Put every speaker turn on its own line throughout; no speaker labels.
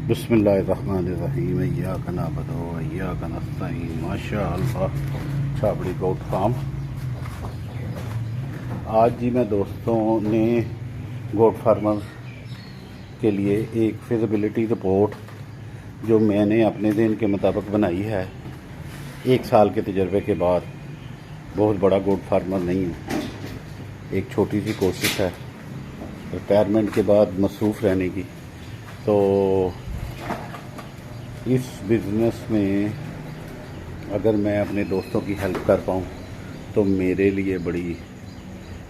बिस्मिल्लाहिर्रहमानिर्रहीम इय्याक नअबुदु व इय्याक नस्तईन माशाअल्लाह छाबड़ी गोट फार्म। आज जी मैं दोस्तों ने गोट फार्मर के लिए एक फिजिबिलिटी रिपोर्ट जो मैंने अपने दिन के मुताबिक बनाई है, 1 साल के तजर्बे के बाद। बहुत बड़ा गोट फार्मर नहीं हूँ, एक छोटी सी कोशिश है रिटायरमेंट के बाद मसरूफ़ रहने की। तो इस बिज़नेस में अगर मैं अपने दोस्तों की हेल्प कर पाऊँ तो मेरे लिए बड़ी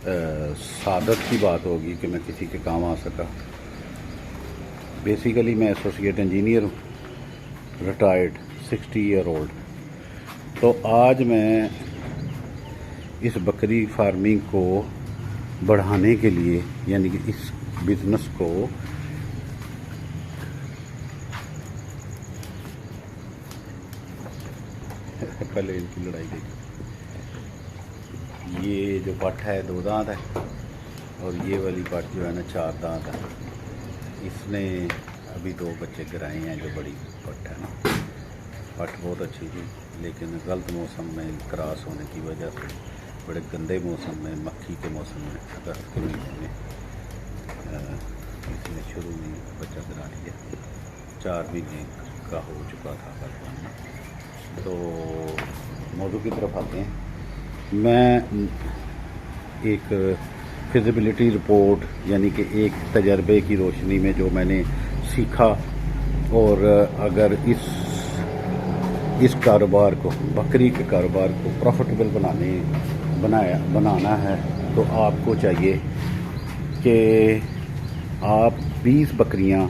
सादत की बात होगी कि मैं किसी के काम आ सका। बेसिकली मैं एसोसिएट इंजीनियर हूँ, रिटायर्ड 60 ईयर ओल्ड। तो आज मैं इस बकरी फार्मिंग को बढ़ाने के लिए, यानी कि इस बिज़नेस को पहले इनकी लड़ाई देखो। ये जो पट है 2 दांत है और ये वाली पट जो है ना 4 दांत है। इसने अभी 2 बच्चे गिराए हैं। जो बड़ी पट है ना, पट बहुत अच्छी थी, लेकिन गलत मौसम में क्रॉस होने की वजह से, बड़े गंदे मौसम में, मक्खी के मौसम में, अगस्त के महीने में इसने शुरू में बच्चा गिरा लिया। 4 महीने का हो चुका था बचपन में। तो मौजू की तरफ आते हैं। मैं एक फिजिबिलिटी रिपोर्ट, यानी कि एक तजर्बे की रोशनी में जो मैंने सीखा, और अगर इस कारोबार को, बकरी के कारोबार को प्रॉफिटेबल बनाना है तो आपको चाहिए कि आप 20 बकरियां,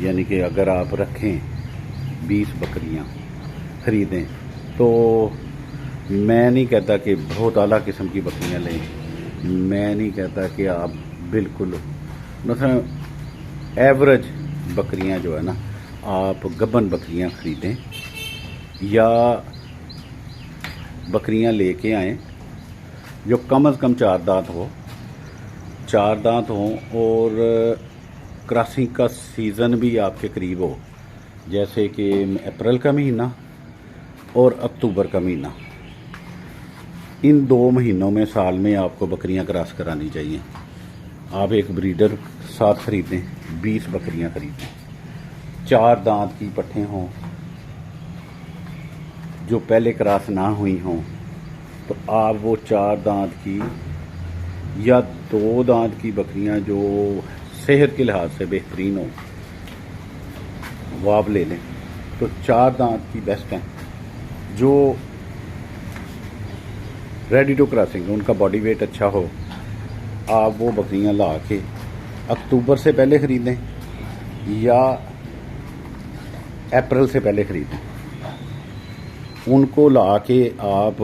यानी कि अगर आप रखें 20 बकरियां ख़रीदें, तो मैं नहीं कहता कि बहुत आला किस्म की बकरियां लें। मैं नहीं कहता कि आप बिल्कुल मतलब एवरेज बकरियां जो है ना, आप गब्बन बकरियां ख़रीदें या बकरियां लेके आएँ जो कम से कम 4 दांत हो, 4 दांत हों, और क्रॉसिंग का सीज़न भी आपके करीब हो, जैसे कि अप्रैल का महीना और अक्टूबर का महीना। इन 2 महीनों में साल में आपको बकरियां क्रॉस करानी चाहिए। आप एक ब्रीडर साथ ख़रीदें, 20 बकरियां ख़रीदें, 4 दांत की पट्ठें हों, जो पहले क्रॉस ना हुई हों। तो आप वो 4 दांत की या 2 दांत की बकरियां जो सेहत के लिहाज से बेहतरीन हो, वो आप ले लें। तो 4 दांत की बेस्ट हैं, जो रेडी टू क्रॉसिंग, उनका बॉडी वेट अच्छा हो। आप वो बकरियां ला के अक्टूबर से पहले ख़रीदें या अप्रैल से पहले ख़रीदें। उनको ला के आप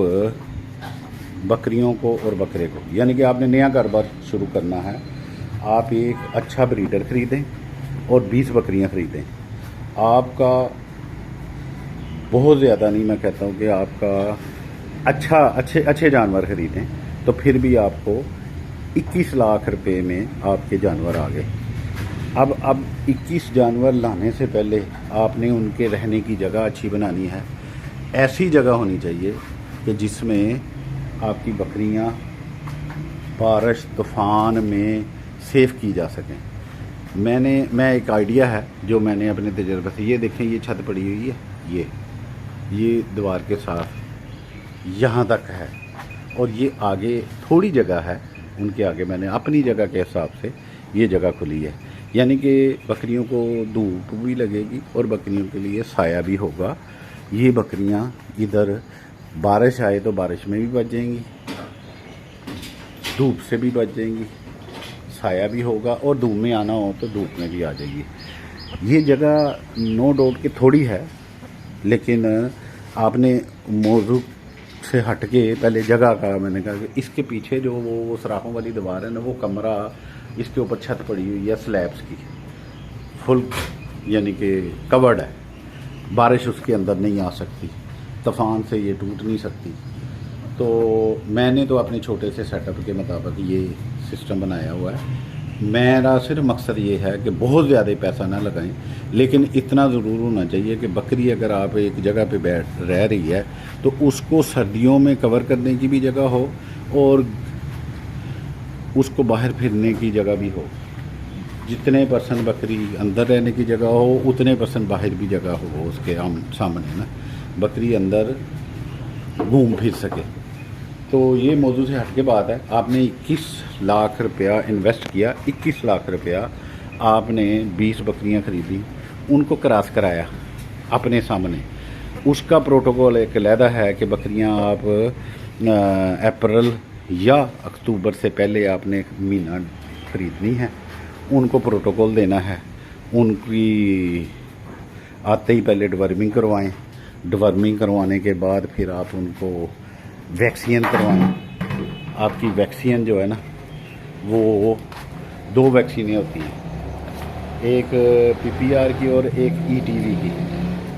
बकरियों को और बकरे को, यानी कि आपने नया कारोबार शुरू करना है, आप एक अच्छा ब्रीडर ख़रीदें और 20 बकरियां ख़रीदें। आपका बहुत ज़्यादा नहीं, मैं कहता हूँ कि आपका अच्छे जानवर ख़रीदें, तो फिर भी आपको 21 लाख रुपए में आपके जानवर आ गए। अब 21 जानवर लाने से पहले आपने उनके रहने की जगह अच्छी बनानी है। ऐसी जगह होनी चाहिए कि जिसमें आपकी बकरियां बारिश तूफ़ान में सेफ की जा सकें। मैं एक आइडिया है जो मैंने अपने तजर्बे से, ये देखें, ये छत पड़ी हुई है, ये दीवार के साथ यहाँ तक है, और ये आगे थोड़ी जगह है, उनके आगे मैंने अपनी जगह के हिसाब से ये जगह खुली है, यानी कि बकरियों को धूप भी लगेगी और बकरियों के लिए साया भी होगा। ये बकरियां इधर बारिश आए तो बारिश में भी बच जाएंगी, धूप से भी बच जाएंगी, साया भी होगा, और धूप में आना हो तो धूप में भी आ जाएगी। ये जगह नो डाउट कि थोड़ी है, लेकिन आपने मौजू से हट के पहले जगह का, मैंने कहा कि इसके पीछे जो वो सराखों वाली दीवार है ना, वो कमरा, इसके ऊपर छत पड़ी हुई है स्लैब्स की, फुल यानी कि कवर्ड है, बारिश उसके अंदर नहीं आ सकती, तूफ़ान से ये टूट नहीं सकती। तो मैंने तो अपने छोटे से सेटअप के मुताबिक ये सिस्टम बनाया हुआ है मेरा सिर्फ मकसद ये है कि बहुत ज़्यादा पैसा ना लगाएं, लेकिन इतना ज़रूर होना चाहिए कि बकरी अगर आप एक जगह पे बैठ रह रही है तो उसको सर्दियों में कवर करने की भी जगह हो और उसको बाहर फिरने की जगह भी हो। जितने परसेंट बकरी अंदर रहने की जगह हो उतने परसेंट बाहर भी जगह हो उसके सामने ना, बकरी अंदर घूम फिर सके। तो ये मौजू से हट के बात है, आपने 21 लाख रुपया इन्वेस्ट किया, 21 लाख रुपया आपने 20 बकरियां ख़रीदी, उनको क्रॉस कराया अपने सामने। उसका प्रोटोकॉल एक अलहदा है कि बकरियां आप अप्रैल या अक्टूबर से पहले आपने महीना ख़रीदनी है, उनको प्रोटोकॉल देना है। उनकी आते ही पहले डिवर्मिंग करवाएं, डिवर्मिंग करवाने के बाद फिर आप उनको वैक्सीन करवाएं। आपकी वैक्सीन जो है ना वो 2 वैक्सीनें होती हैं, एक पीपीआर की और एक ईटीवी की,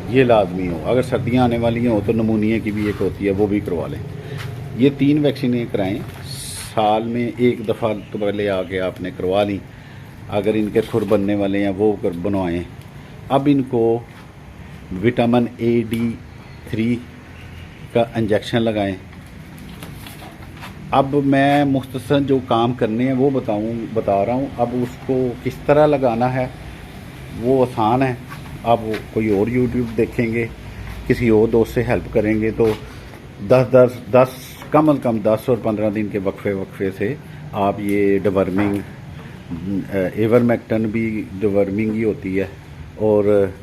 ये लाजमी हो। अगर सर्दियां आने वाली हों तो नमूनिया की भी एक होती है, वो भी करवा लें। ये 3 वैक्सीनें कराएं साल में एक दफ़ा, तो पहले आके आपने करवा ली। अगर इनके खुर बनने वाले हैं वो बनवाएं। अब इनको विटामिन AD3 का इंजेक्शन लगाएं। अब मैं मुख्तसर जो काम करने हैं वो बता रहा हूँ। अब उसको किस तरह लगाना है वो आसान है। अब कोई और यूट्यूब देखेंगे, किसी और दोस्त से हेल्प करेंगे तो 10 कम अज़ कम 10 और 15 दिन के वक्फे से आप ये डिवर्मिंग, एवरमेक्टन भी डिवर्मिंग ही होती है, और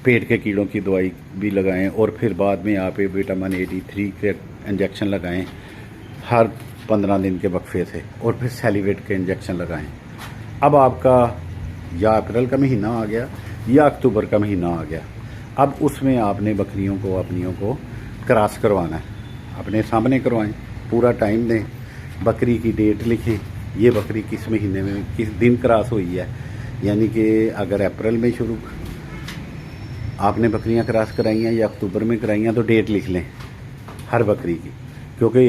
पेट के कीड़ों की दवाई भी लगाएं, और फिर बाद में आप विटामिन AD3 के इंजेक्शन लगाएं हर 15 दिन के वक्फे से, और फिर सेलिवेट के इंजेक्शन लगाएं। अब आपका या अप्रैल का महीना आ गया या अक्टूबर का महीना आ गया, अब उसमें आपने बकरियों को अपनियों को क्रॉस करवाना है। अपने सामने करवाएं, पूरा टाइम दें, बकरी की डेट लिखें, ये बकरी किस महीने में किस दिन क्रॉस हुई है। यानी कि अगर अप्रैल में शुरू आपने बकरियां क्रॉस कराई हैं या अक्टूबर में कराई हैं तो डेट लिख लें हर बकरी की, क्योंकि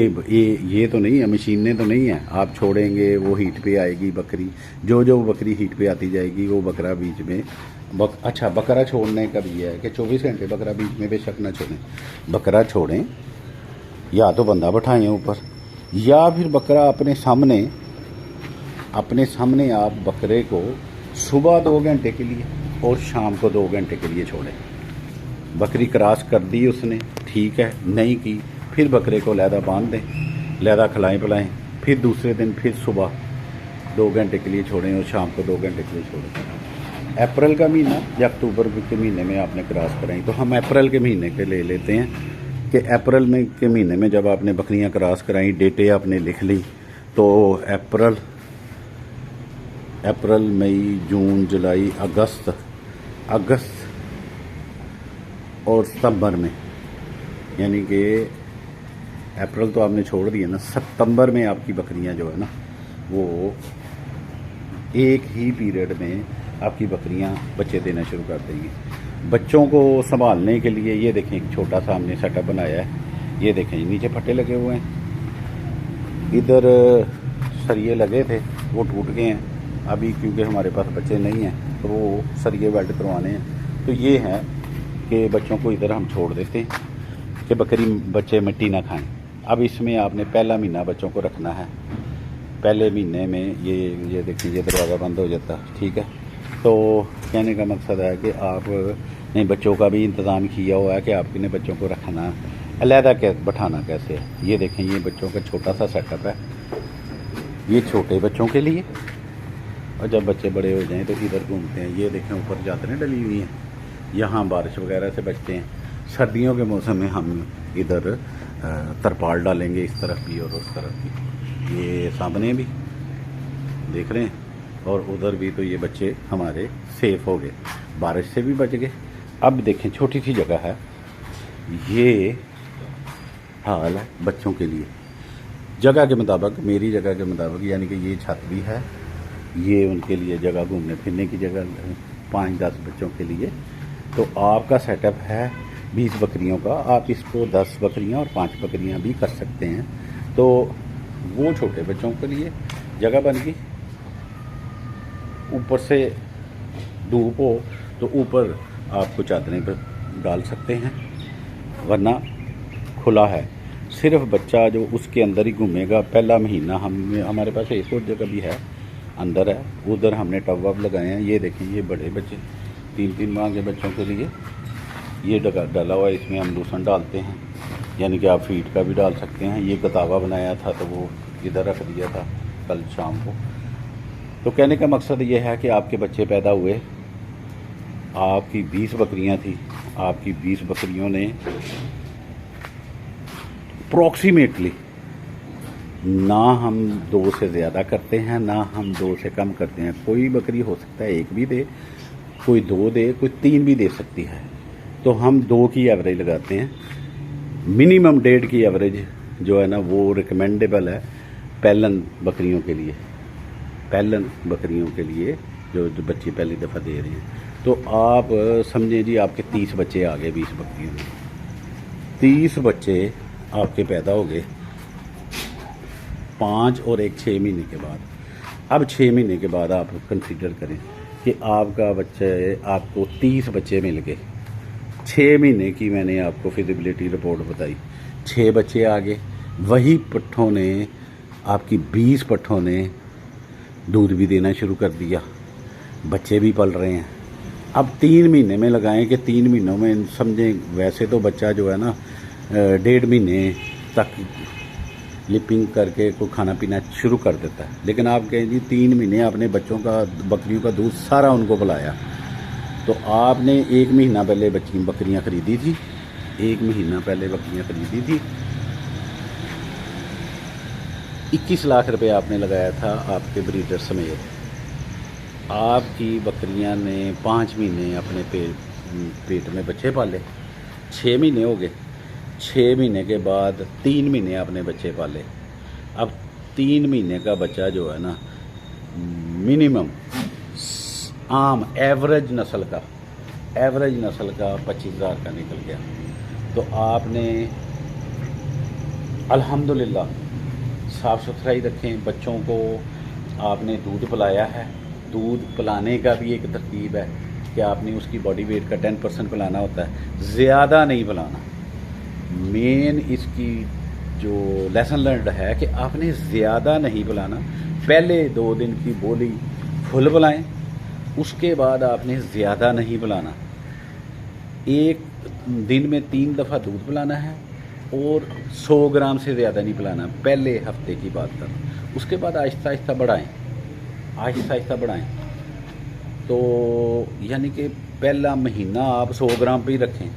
ये तो नहीं है, मशीनें तो नहीं है। आप छोड़ेंगे वो हीट पे आएगी बकरी, जो बकरी हीट पे आती जाएगी वो बकरा बीच में अच्छा, बकरा छोड़ने का भी है कि 24 घंटे बकरा बीच में बेशक ना छोड़ें। बकरा छोड़ें या तो बंदा बैठाएं ऊपर, या फिर बकरा अपने सामने आप बकरे को सुबह 2 घंटे के लिए और शाम को 2 घंटे के लिए छोड़ें। बकरी क्रॉस कर दी उसने, ठीक है, नहीं की, फिर बकरे को लैदा बांध दें, लैदा खिलाएं पिलाएं, फिर दूसरे दिन फिर सुबह 2 घंटे के लिए छोड़ें और शाम को 2 घंटे के लिए छोड़ें। अप्रैल का महीना या अक्टूबर के महीने में आपने क्रॉस कराई, तो हम अप्रैल के महीने के ले लेते हैं कि अप्रैल में के महीने में जब आपने बकरियां क्रॉस कराई, डेटें आपने लिख ली, तो अप्रैल मई जून जुलाई अगस्त और सितंबर में, यानी कि अप्रैल तो आपने छोड़ दिया ना, सितंबर में आपकी बकरियां जो है ना वो एक ही पीरियड में आपकी बकरियां बच्चे देना शुरू कर देंगी। बच्चों को संभालने के लिए ये देखें एक छोटा सा हमने सेटअप बनाया है। ये देखें नीचे फट्टे लगे हुए हैं, इधर सरिये लगे थे वो टूट गए हैं अभी, क्योंकि हमारे पास बच्चे नहीं हैं तो वो सरिये वेल्ड करवाने हैं। तो ये है कि बच्चों को इधर हम छोड़ देते हैं कि बच्चे मिट्टी ना खाएं। अब इसमें आपने पहला महीना बच्चों को रखना है। पहले महीने में ये देखिए ये दरवाज़ा बंद हो जाता, ठीक है। तो कहने का मकसद है कि आपने बच्चों का भी इंतज़ाम किया हुआ है कि आपने बच्चों को रखना अलहदा बैठाना कैसे है। ये देखें ये बच्चों का छोटा सा सेटअप है, ये छोटे बच्चों के लिए, और जब बच्चे बड़े हो जाएं तो इधर घूमते हैं। ये देखें ऊपर चादरें डली हुई हैं, यहाँ बारिश वगैरह से बचते हैं। सर्दियों के मौसम में हम इधर तरपाल डालेंगे, इस तरफ भी और उस तरफ भी। ये सामने भी देख रहे हैं और उधर भी, तो ये बच्चे हमारे सेफ हो गए, बारिश से भी बच गए। अब देखें छोटी सी जगह है, ये हाल है बच्चों के लिए। जगह के मुताबिक, मेरी जगह के मुताबिक, यानी कि ये छत भी है, ये उनके लिए जगह, घूमने फिरने की जगह 5-10 बच्चों के लिए। तो आपका सेटअप है 20 बकरियों का, आप इसको 10 बकरियां और 5 बकरियां भी कर सकते हैं। तो वो छोटे बच्चों के लिए जगह बन गई, ऊपर से धूप हो तो ऊपर आपको चादरें पर डाल सकते हैं, वरना खुला है। सिर्फ बच्चा जो उसके अंदर ही घूमेगा पहला महीना। हमारे पास एक और जगह भी है, अंदर है, उधर हमने टब वब लगाए हैं। ये देखें, ये बड़े बच्चे 3-3 माह के बच्चों के लिए ये डाला हुआ है। इसमें हम लूसन डालते हैं, यानी कि आप फीड का भी डाल सकते हैं। ये गतावा बनाया था तो वो इधर रख दिया था कल शाम को। तो कहने का मकसद ये है कि आपके बच्चे पैदा हुए, आपकी 20 बकरियां थी, आपकी 20 बकरियों ने अप्रॉक्सीमेटली, ना हम 2 से ज़्यादा करते हैं ना हम 2 से कम करते हैं। कोई बकरी हो सकता है 1 भी दे, कोई 2 दे, कोई 3 भी दे सकती है। तो हम 2 की एवरेज लगाते हैं। मिनिमम 1.5 की एवरेज जो है ना वो रिकमेंडेबल है पैलन बकरियों के लिए। पैलन बकरियों के लिए जो बच्चे पहली दफ़ा दे रहे हैं, तो आप समझें जी आपके 30 बच्चे आ गए 20 बकरियों में। 30 बच्चे आपके पैदा हो गए 5 और 1 6 महीने के बाद। अब 6 महीने के बाद आप कंसीडर करें कि आपका बच्चे, आपको 30 बच्चे मिल गए। 6 महीने की मैंने आपको फिजिबिलिटी रिपोर्ट बताई, 6 बच्चे आ गए। वही पट्ठों ने, आपकी 20 पट्ठों ने दूध भी देना शुरू कर दिया, बच्चे भी पल रहे हैं। अब 3 महीने में लगाएं कि 3 महीनों में समझें, वैसे तो बच्चा जो है ना 1.5 महीने तक लिपिंग करके कोई खाना पीना शुरू कर देता है, लेकिन आप कहें जी 3 महीने आपने बच्चों का, बकरियों का दूध सारा उनको पिलाया, तो आपने 1 महीना पहले बकरियां खरीदी थी, 1 महीना पहले बकरियां खरीदी थी, 21 लाख रुपए आपने लगाया था आपके ब्रीडर समेत। आपकी बकरियां ने 5 महीने अपने पेट में बच्चे पाले, 6 महीने हो गए। 6 महीने के बाद 3 महीने आपने बच्चे पाले। अब 3 महीने का बच्चा जो है ना, मिनिमम आम एवरेज नस्ल का 25,000 का निकल गया। तो आपने अल्हम्दुलिल्लाह साफ़ सुथराई रखें, बच्चों को आपने दूध पिलाया है। दूध पिलाने का भी एक तरकीब है कि आपने उसकी बॉडी वेट का 10% पिलाना होता है, ज़्यादा नहीं पिलाना। मेन इसकी जो लेसन लर्नड है कि आपने ज़्यादा नहीं पिलाना। पहले 2 दिन की बोली फुल पिलाएं, उसके बाद आपने ज़्यादा नहीं पिलाना। 1 दिन में 3 दफ़ा दूध पिलाना है और 100 ग्राम से ज़्यादा नहीं पिलाना, पहले हफ्ते की बात कर। उसके बाद आहिस्ता आहिस्ता बढ़ाएं। तो यानी कि पहला महीना आप 100 ग्राम पे ही रखें,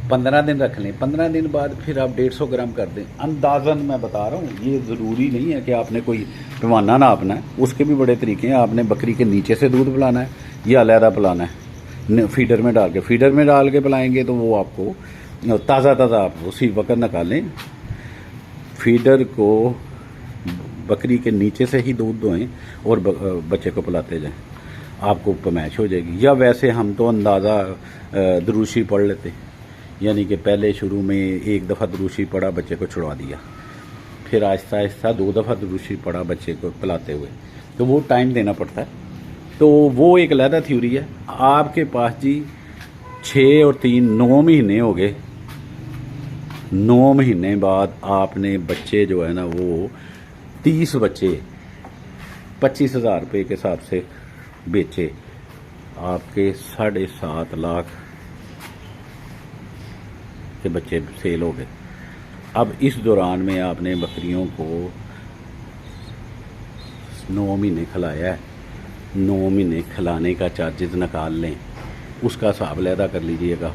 15 दिन रख लें, 15 दिन बाद फिर आप 150 ग्राम कर दें। अंदाज़न मैं बता रहा हूँ, ये ज़रूरी नहीं है कि आपने कोई पैमाना नापना है, उसके भी बड़े तरीके हैं। आपने बकरी के नीचे से दूध पिलाना है या अलहदा पिलाना है, फीडर में डाल के पिलाएंगे तो वो आपको ताज़ा आप उसी वक्त निकालें। फीडर को बकरी के नीचे से ही दूध दोएं और बच्चे को पिलाते जाएं, आपको पैमाइश हो जाएगी। या वैसे हम तो अंदाज़ा दरूशी पढ़ लेते, यानी कि पहले शुरू में 1 दफ़ा दरूशी पढ़ा, बच्चे को छुड़वा दिया, फिर आहिस्ता आहिस्ता 2 दफ़ा दरूशी पढ़ा बच्चे को पिलाते हुए, तो वो टाइम देना पड़ता है। तो वो एक अलहदा थ्योरी है। आपके पास जी 6 और 3 9 महीने हो गए। 9 महीने बाद आपने बच्चे जो है ना वो 30 बच्चे 25,000 रुपये के हिसाब से बेचे, आपके 7.5 लाख के बच्चे सेल हो गए। अब इस दौरान में आपने बकरियों को 9 महीने खिलाया है, 9 महीने खिलाने का चार्जेस निकाल लें, उसका हिसाब अलहदा कर लीजिएगा।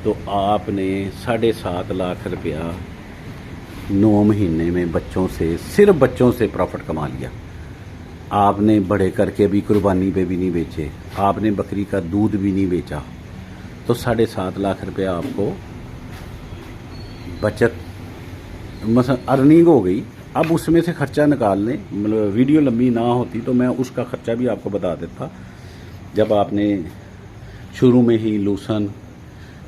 तो आपने 7.5 लाख रुपया 9 महीने में बच्चों से, सिर्फ बच्चों से प्रॉफिट कमा लिया। आपने बड़े करके भी कुर्बानी पे भी नहीं बेचे, आपने बकरी का दूध भी नहीं बेचा, तो 7.5 लाख रुपया आपको बचत मतलब अर्निंग हो गई। अब उसमें से खर्चा निकाल लें, मतलब वीडियो लंबी ना होती तो मैं उसका खर्चा भी आपको बता देता। जब आपने शुरू में ही लूसन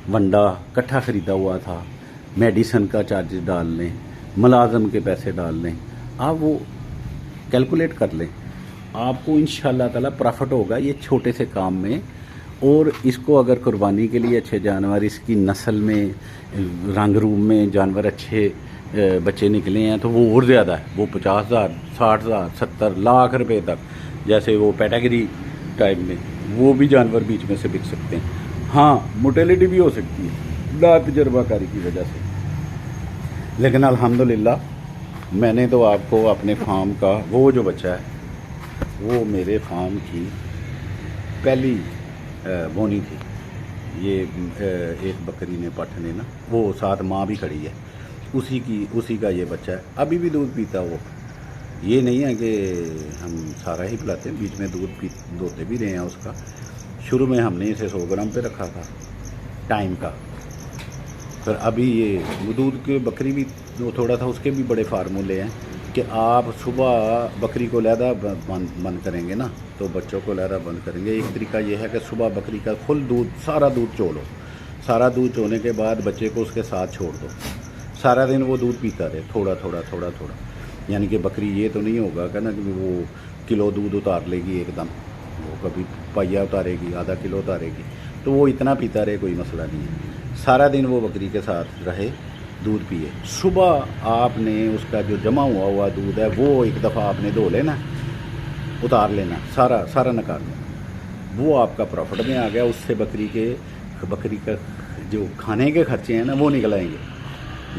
वंडा इकट्ठा ख़रीदा हुआ था, मेडिसन का चार्जेस डाल लें, मुलाजम के पैसे डाल लें, आप वो कैलकुलेट कर लें। आपको इंशाल्लाह ताला प्रॉफिट होगा ये छोटे से काम में। और इसको अगर कुर्बानी के लिए अच्छे जानवर, इसकी नस्ल में, रंग रूप में जानवर अच्छे बच्चे निकले हैं तो वो और ज़्यादा है, वो 50,000, 60,000, 70 लाख रुपए तक, जैसे वो कैटेगरी टाइप में वो भी जानवर बीच में से बिक सकते हैं। हाँ, मोटेलिटी भी हो सकती है ना तजर्बाकारी की वजह से, लेकिन अल्हम्दुलिल्लाह मैंने तो आपको अपने फार्म का वो जो बच्चा है वो मेरे फार्म की पहली बोनी थी। ये एक बकरी ने पठ ने ना, वो साथ माँ भी खड़ी है, उसी का ये बच्चा है। अभी भी दूध पीता वो, ये नहीं है कि हम सारा ही पिलाते हैं, बीच में दूध दोते भी रहे हैं उसका। शुरू में हमने इसे 100 ग्राम पे रखा था टाइम का, फिर अभी ये दूध के बकरी भी थोड़ा था, उसके भी बड़े फार्मूले हैं कि आप सुबह बकरी को लहदा बंद करेंगे ना तो बच्चों को लहदा बंद करेंगे। एक तरीका ये है कि सुबह बकरी का फुल दूध, सारा दूध चो लो, सारा दूध चोने के बाद बच्चे को उसके साथ छोड़ दो, सारा दिन वो दूध पीता रहे, थोड़ा थोड़ा थोड़ा थोड़ा। यानी कि बकरी ये तो नहीं होगा कि ना कि वो किलो दूध उतार लेगी एकदम, वो कभी पहिया उतारेगी, आधा किलो उतारेगी, तो वो इतना पीता रहे, कोई मसला नहीं है। सारा दिन वो बकरी के साथ रहे, दूध पिए। सुबह आपने उसका जो जमा हुआ दूध है वो एक दफ़ा आपने धो लेना, उतार लेना, सारा निकाल लेना, वो आपका प्रॉफिट में आ गया। उससे बकरी का जो खाने के खर्चे हैं ना वो निकल आएंगे,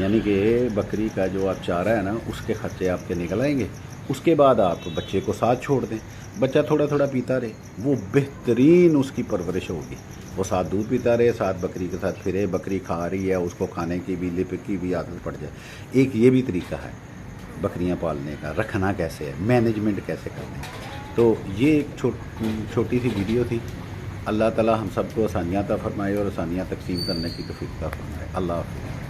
यानी कि बकरी का जो आप चारा है ना उसके खर्चे आपके निकल आएंगे। उसके बाद आप बच्चे को साथ छोड़ दें, बच्चा थोड़ा थोड़ा पीता रहे, वो बेहतरीन उसकी परवरिश होगी। वो साथ दूध पीता रहे, साथ बकरी के साथ फिरे, बकरी खा रही है, उसको खाने की भी, लिप की भी आदत पड़ जाए। एक ये भी तरीका है बकरियां पालने का, रखना कैसे है, मैनेजमेंट कैसे करना है। तो ये एक छोटी सी वीडियो थी। अल्लाह ताला हम सबको आसानियाँ अता फरमाए और आसानियाँ तकसीम करने की तौफीक अता फरमाए। अल्लाह हाफ़िज़।